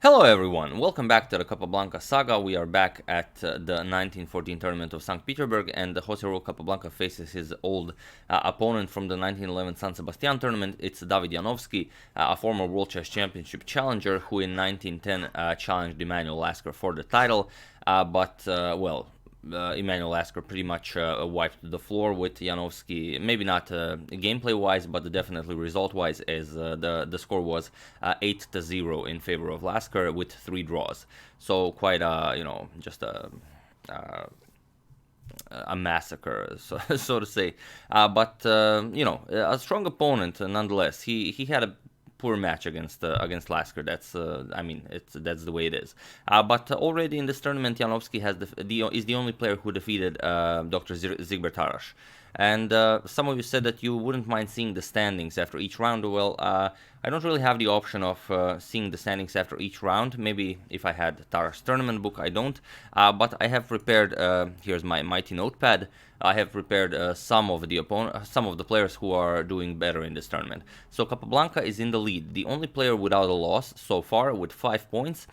Hello everyone, welcome back to the Capablanca saga. We are back at the 1914 tournament of St Petersburg, and Jose Raul Capablanca faces his old opponent from the 1911 San Sebastian tournament. It's David Janowski, a former World Chess Championship challenger who in 1910 challenged Emanuel Lasker for the title, Emanuel Lasker pretty much wiped the floor with Janowski, maybe not gameplay-wise, but definitely result-wise, as the score was 8-0 in favor of Lasker with 3 draws. So quite just a massacre, so to say. A strong opponent nonetheless. He had a poor match against Lasker. That's that's the way it is. But already in this tournament, Janowski is the only player who defeated Dr. Siegbert Tarrasch. And some of you said that you wouldn't mind seeing the standings after each round. Well, I don't really have the option of seeing the standings after each round. Maybe if I had Tarrasch's tournament book, I don't. But I have prepared. Here's my mighty notepad. I have prepared some of the players who are doing better in this tournament. So Capablanca is in the lead, the only player without a loss so far with 5 points,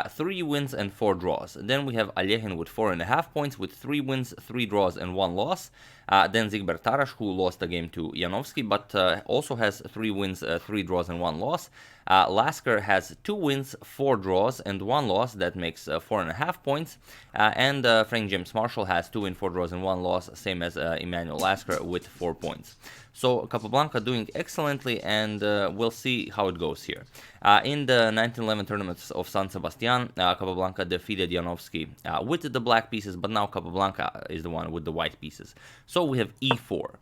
3 wins and 4 draws. Then we have Alekhine with 4.5 points with 3 wins, 3 draws and 1 loss. Then Siegbert Tarrasch, who lost the game to Janowski, but also has 3 wins, 3 draws and 1 loss. Lasker has 2 wins, 4 draws and 1 loss. That makes 4.5 points. And Frank James Marshall has 2 wins, 4 draws and 1 loss, same as Emanuel Lasker with 4 points. So Capablanca doing excellently, and we'll see how it goes here. In the 1911 tournaments of San Sebastian, Capablanca defeated Janowski with the black pieces, but now Capablanca is the one with the white pieces. So we have e4.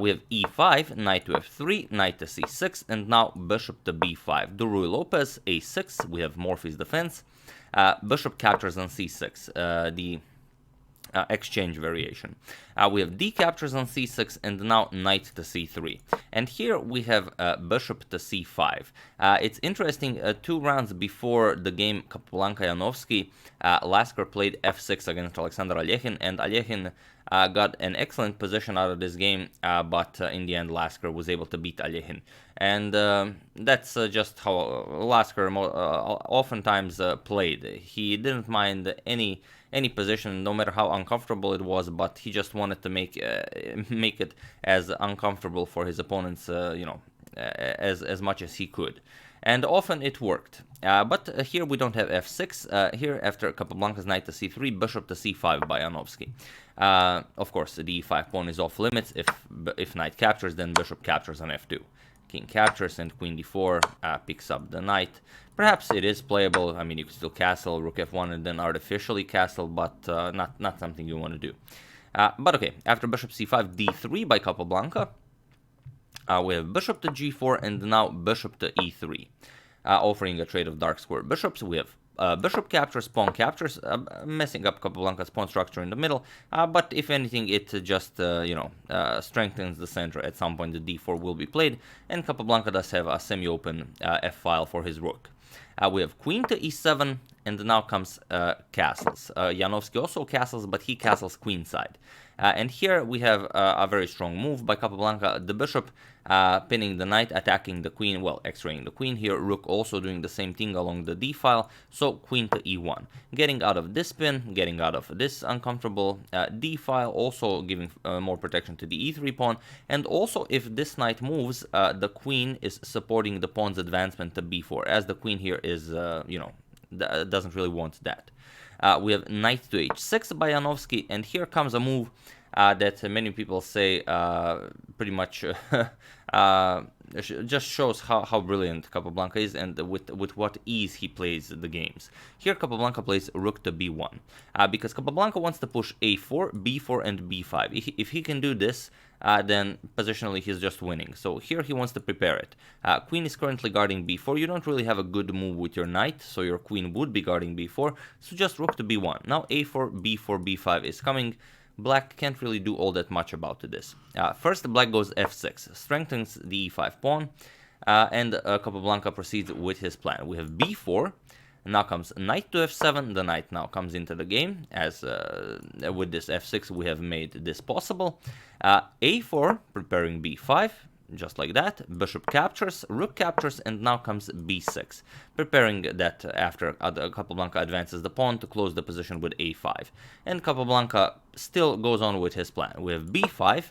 We have e5, knight to f3, knight to c6, and now bishop to b5. Durui Lopez, a6, we have Morphy's defense. Bishop captures on c6, the exchange variation. We have d captures on c6, and now knight to c3. And here we have bishop to c5. It's interesting, 2 rounds before the game Capablanca-Janowski, Lasker played f6 against Alexander Alekhine, and Alekhine got an excellent position out of this game, but in the end Lasker was able to beat Alekhine. And that's just how Lasker oftentimes played. He didn't mind any position, no matter how uncomfortable it was, but he just wanted to make it as uncomfortable for his opponents, as much as he could. And often it worked. But here we don't have f6. Here, after Capablanca's knight to c3, bishop to c5 by Janowski. Of course, the e5 pawn is off limits. If knight captures, then bishop captures on f2. King captures and queen d4 picks up the knight. Perhaps it is playable. I mean, you can still castle, rook f1, and then artificially castle, but not something you want to do. But okay, after bishop c5, d3 by Capablanca, we have bishop to g4 and now bishop to e3, offering a trade of dark square bishops. We have bishop captures, pawn captures, messing up Capablanca's pawn structure in the middle, but if anything, it just strengthens the center. At some point, the d4 will be played, and Capablanca does have a semi-open f-file for his rook. We have queen to e7, and now comes castles. Janowski also castles, but he castles queenside. And here we have a very strong move by Capablanca. The bishop pinning the knight, attacking the queen, well, x-raying the queen here. Rook also doing the same thing along the d-file. So queen to e1. Getting out of this pin, getting out of this uncomfortable d-file, also giving more protection to the e3 pawn. And also, if this knight moves, the queen is supporting the pawn's advancement to b4, as the queen here is, doesn't really want that. We have knight to h6 by Janowski, and here comes a move that many people say pretty much just shows how brilliant Capablanca is, and with what ease he plays the games. Here Capablanca plays rook to b1, because Capablanca wants to push a4, b4, and b5. If he can do this, then positionally he's just winning. So here he wants to prepare it. Queen is currently guarding b4. You don't really have a good move with your knight, so your queen would be guarding b4. So just rook to b1. Now a4, b4, b5 is coming. Black can't really do all that much about this. First, black goes f6, strengthens the e5 pawn, and Capablanca proceeds with his plan. We have b4. Now comes knight to f7. The knight now comes into the game, as with this f6 we have made this possible. A4, preparing b5. just like that. Bishop captures, rook captures, and now comes b6, preparing that after Capablanca advances the pawn to close the position with a5. And Capablanca still goes on with his plan. We have b5,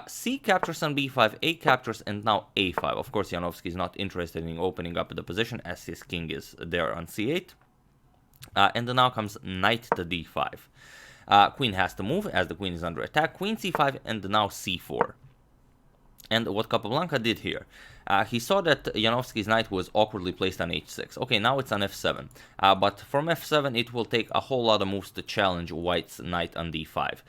c captures on b5, a captures, and now a5. Of course, Janowski is not interested in opening up the position as his king is there on c8. And then now comes knight to d5. Queen has to move as the queen is under attack. Queen c5 and now c4. And what Capablanca did here, he saw that Janowski's knight was awkwardly placed on h6. Okay, now it's on f7. But from f7, it will take a whole lot of moves to challenge White's knight on d5.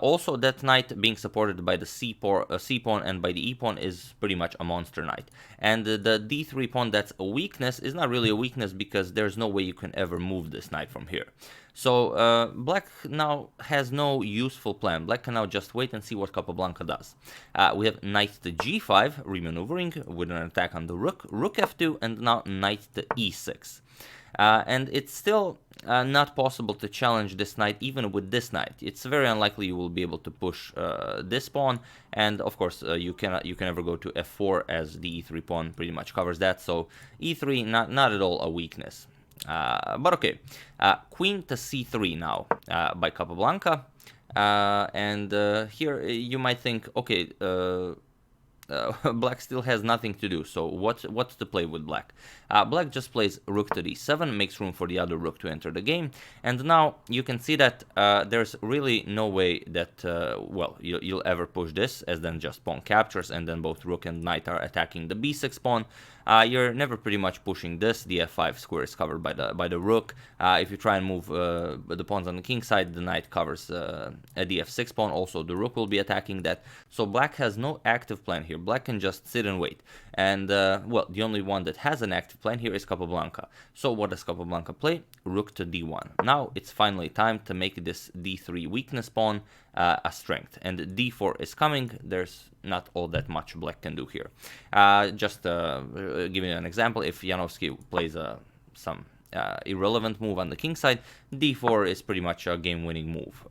Also, that knight being supported by the c pawn and by the e pawn is pretty much a monster knight. And the d3 pawn that's a weakness is not really a weakness because there's no way you can ever move this knight from here. So Black now has no useful plan. Black can now just wait and see what Capablanca does. We have knight to g5, remaneuvering with an attack on the rook, rook f2, and now knight to e6. And it's still not possible to challenge this knight even with this knight. It's very unlikely you will be able to push this pawn, and of course you can never go to f4 as the e3 pawn pretty much covers that. So e3 not at all a weakness. But okay, queen to c3 now by Capablanca, and here you might think, okay, Black still has nothing to do, so what's the play with Black? Black just plays rook to d7, makes room for the other rook to enter the game, and now you can see that there's really no way that, well, you'll ever push this, as then just pawn captures, and then both rook and knight are attacking the b6 pawn. You're never pretty much pushing this. The f5 square is covered by the rook. If you try and move the pawns on the king side, the knight covers the f6 pawn. Also, the rook will be attacking that. So Black has no active plan here. Black can just sit and wait. And, well, the only one that has an active plan here is Capablanca. So what does Capablanca play? Rook to d1. Now it's finally time to make this d3 weakness pawn a strength. And d4 is coming. There's not all that much Black can do here. Just giving you an example, if Janowski plays some irrelevant move on the king side, d4 is pretty much a game-winning move.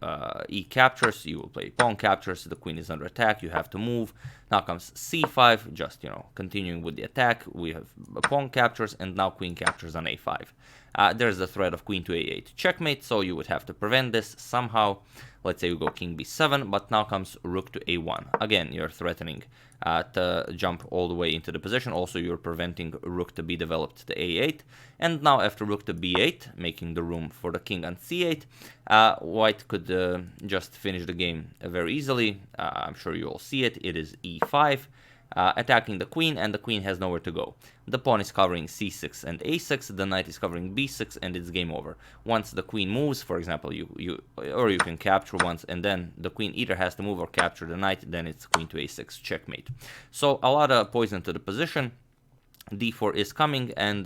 E captures, you will play pawn captures, the queen is under attack, you have to move. Now comes c5, just, you know, continuing with the attack. We have pawn captures, and now queen captures on a5. There's the threat of queen to a8 checkmate, so you would have to prevent this somehow. Let's say you go king b7, but now comes rook to a1. Again, you're threatening to jump all the way into the position. Also, you're preventing rook to be developed to a8. And now after rook to b8, making the room for the king on c8, White could just finish the game very easily. I'm sure you all see it. It is e5. Attacking the queen, and the queen has nowhere to go. The pawn is covering c6 and a6, the knight is covering b6, and it's game over. Once the queen moves, for example, you can capture once, and then the queen either has to move or capture the knight, then it's queen to a6 checkmate. So a lot of poison to the position. d4 is coming, and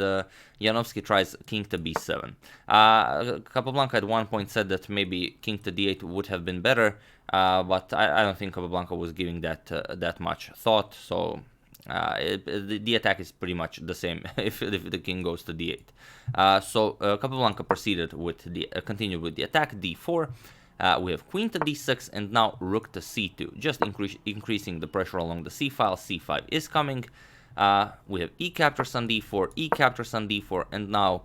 Janowski tries king to b7. Capablanca at one point said that maybe king to d8 would have been better, but I don't think Capablanca was giving that much thought. So the attack is pretty much the same if the king goes to d8. So Capablanca proceeded with continued with the attack. d4. We have queen to d6, and now rook to c2, just increasing the pressure along the c file. c5 is coming. We have e captures on d4, e captures on d4, and now,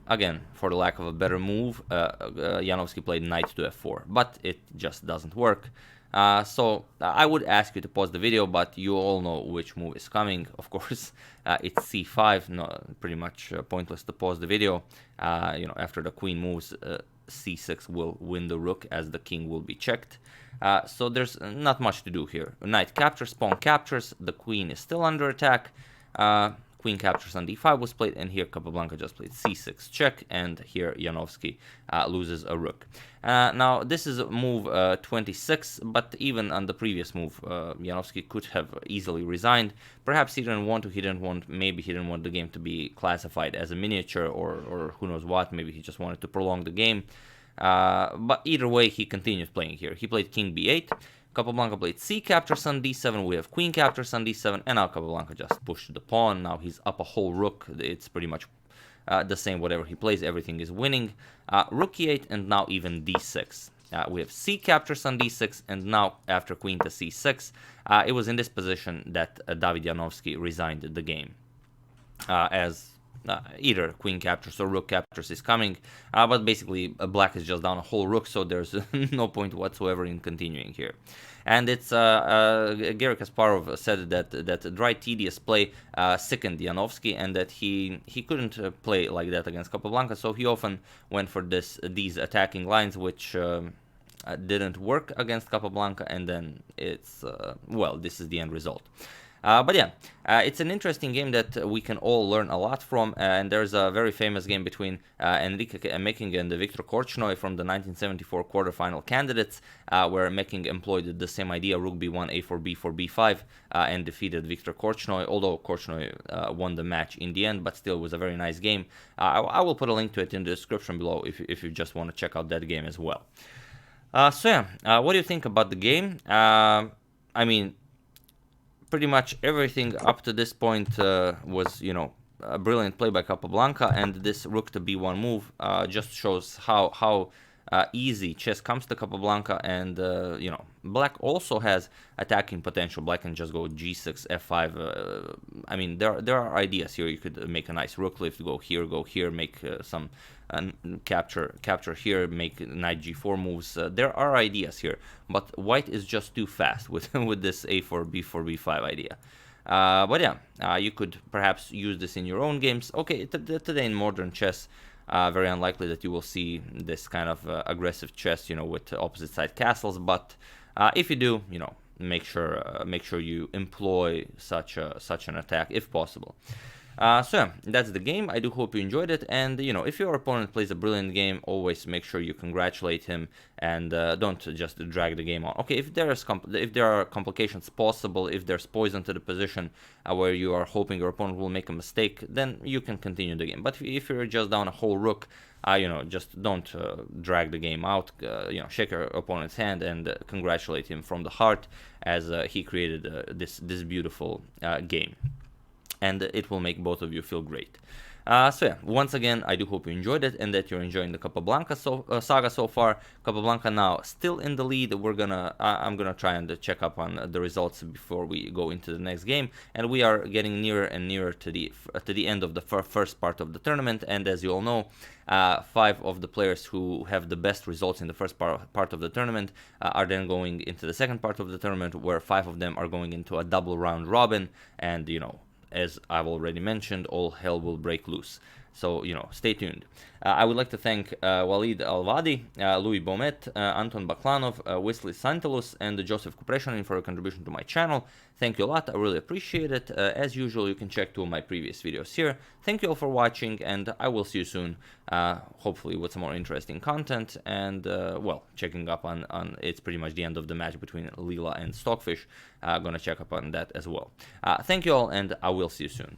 again, for the lack of a better move, Janowski played knight to f4, but it just doesn't work. So I would ask you to pause the video, but you all know which move is coming. Of course, it's c5. No, pretty much pointless to pause the video. You know, after the queen moves, c6 will win the rook as the king will be checked. So there's not much to do here. Knight captures, pawn captures, the queen is still under attack. Queen captures on d5 was played, and here Capablanca just played c6 check, and here Janowski loses a rook. Now this is move 26, but even on the previous move, Janowski could have easily resigned. Perhaps he didn't want to, maybe he didn't want the game to be classified as a miniature, or who knows what, maybe he just wanted to prolong the game. But either way, he continues playing here. He played king b8. Capablanca played c captures on d7. We have queen captures on d7, and now Capablanca just pushed the pawn. Now he's up a whole rook. It's pretty much the same. Whatever he plays, everything is winning. Rook e8, and now even d6. we have c captures on d6, and now after queen to c6, it was in this position that David Janowski resigned the game, as either queen captures or rook captures is coming, but basically black is just down a whole rook, so there's no point whatsoever in continuing here. And it's Garry Kasparov said that dry tedious play sickened Janowski, and that he couldn't play like that against Capablanca, so he often went for these attacking lines, which didn't work against Capablanca, and then it's well, this is the end result. But yeah, it's an interesting game that we can all learn a lot from, and there's a very famous game between Enrique Mecking and Viktor Korchnoi from the 1974 quarterfinal candidates, where Mecking employed the same idea, rook b1, a4, b4, b5, and defeated Viktor Korchnoi, although Korchnoi won the match in the end, but still it was a very nice game. I will put a link to it in the description below if you just want to check out that game as well. So yeah, what do you think about the game? I mean, pretty much everything up to this point was, you know, a brilliant play by Capablanca, and this rook to b1 move just shows how easy chess comes to Capablanca, and you know, black also has attacking potential. Black can just go g6, f5. I mean, there are ideas here. You could make a nice rook lift, go here, make some capture here, make knight g4 moves. There are ideas here, but white is just too fast with with this a4, b4, b5 idea. But yeah, you could perhaps use this in your own games. Okay, today in modern chess, very unlikely that you will see this kind of aggressive chess, you know, with opposite side castles. But if you do, you know, make sure you employ such an attack if possible. So yeah, that's the game. I do hope you enjoyed it, and you know, if your opponent plays a brilliant game, always make sure you congratulate him, and don't just drag the game on. Okay, if there are complications possible, if there's poison to the position where you are hoping your opponent will make a mistake, then you can continue the game. But if you're just down a whole rook, you know, just don't drag the game out. You know, shake your opponent's hand and congratulate him from the heart, as he created this beautiful game. And it will make both of you feel great. So yeah, once again, I do hope you enjoyed it and that you're enjoying the Capablanca saga so far. Capablanca now still in the lead. I'm gonna try and check up on the results before we go into the next game, and we are getting nearer and nearer to the end of the first part of the tournament. And as you all know, 5 of the players who have the best results in the first part of the tournament are then going into the second part of the tournament, where 5 of them are going into a double round robin, and you know, as I've already mentioned, all hell will break loose. So, you know, stay tuned. I would like to thank Walid Alvadi, Louis Bomet, Anton Baklanov, Wesley Santelus, and Joseph Kupreshanin for your contribution to my channel. Thank you a lot. I really appreciate it. As usual, you can check 2 of my previous videos here. Thank you all for watching, and I will see you soon, hopefully with some more interesting content, and, well, checking up on it's pretty much the end of the match between Lila and Stockfish. Gonna check up on that as well. Thank you all, and I will see you soon.